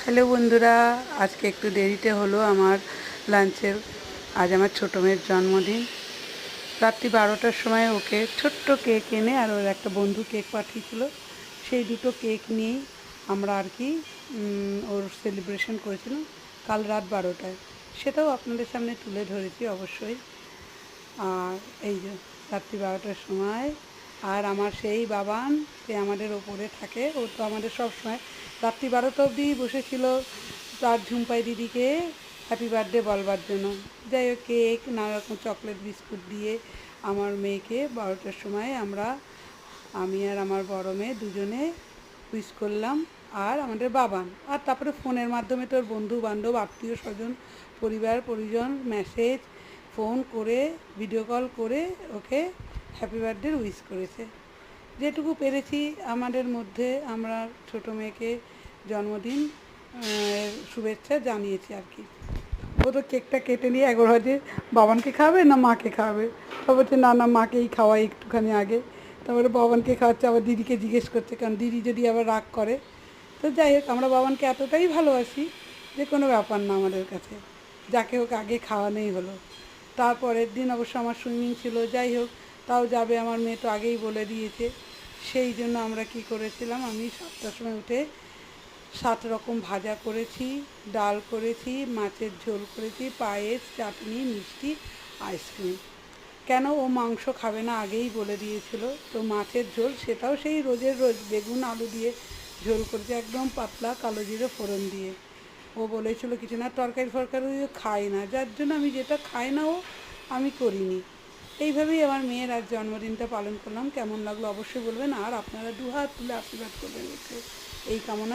Hello বন্ধুরা, আজকে একটু দেরিতে হলো আমার লাঞ্চের। আজ আমার ছোটো মেয়ের জন্মদিন। রাত্রি 12টার সময় ওকে ছোট্ট কেক এনে আর ওর একটা বন্ধু কেক পাঠিয়েছিল, সেই দুটো কেক নিয়েই আমরা আর কি ওর সেলিব্রেশন করেছিলাম কাল রাত 12টায়। সেটাও আপনাদের সামনে তুলে ধরেছি অবশ্যই। আর এই যে রাত্রি 12টার সময়, আর আমার সেই বাবান, সে আমাদের ওপরে থাকে, ও তো আমাদের সব সময় রাত্রি 12টা অবধি বসেছিল তার ঝুম্পাই দিদিকে হ্যাপি বার্থডে বলবার জন্য। যাই হোক, কেক নানা রকম চকলেট বিস্কুট দিয়ে আমার মেয়েকে 12টার সময় আমি আর আমার বড় মেয়ে দুজনে উইশ করলাম। আর আমাদের বাবান, আর তারপরে ফোনের মাধ্যমে তোর বন্ধু বান্ধব আত্মীয় স্বজন পরিবার পরিজন মেসেজ ফোন করে ভিডিও কল করে ওকে হ্যাপি বার্থডে উইশ করেছে। যেটুকু পেরেছি আমাদের মধ্যে আমরা ছোটো মেয়েকে জন্মদিন শুভেচ্ছা জানিয়েছি আর কি। ও তো কেকটা কেটে নিয়ে একবার হয়তো বাবানকে খাওয়াবে না মাকে খাওয়াবে, ও বলছে না না মাকেই খাওয়াই একটুখানি আগে, তারপরে বাবানকে খাওয়াচ্ছে, আবার দিদিকে জিজ্ঞেস করছে, কারণ দিদি যদি আবার রাগ করে। তো যাই হোক, আমরা বাবানকে এতটাই ভালোবাসি যে কোনো ব্যাপার না আমাদের কাছে, যাকে হোক আগে খাওয়ানোই হলো। তারপরের দিন অবশ্য আমার সুইমিং ছিল, যাই হোক তাও যাবে, আমার মেয়ে তো আগেই বলে দিয়েছে। সেই জন্য আমরা কি করেছিলাম, আমি 7টার সময় উঠে 7 রকম ভাজা করেছি, ডাল করেছি, মাছের ঝোল করেছি, পায়েস, চাটনি, মিষ্টি, আইসক্রিম। কেন, ও মাংস খাবে না আগেই বলে দিয়েছিল। তো মাছের ঝোল, সেটাও সেই রোজের রোজ বেগুন আলু দিয়ে ঝোল করেছে, একদম পাতলা কালো জিরে ফোড়ন দিয়ে। ও বলেছিল কিছু না, তরকারি ফরকারি খায় না, যার জন্য আমি যেটা খাই না আমি করিনি। এইভাবেই আমার মেয়ের আজ জন্মদিনটা পালন করলাম। কেমন লাগলো অবশ্যই বলবেন, আর আপনারা দুহাত তুলে আশীর্বাদ করবেন, এই কামনায়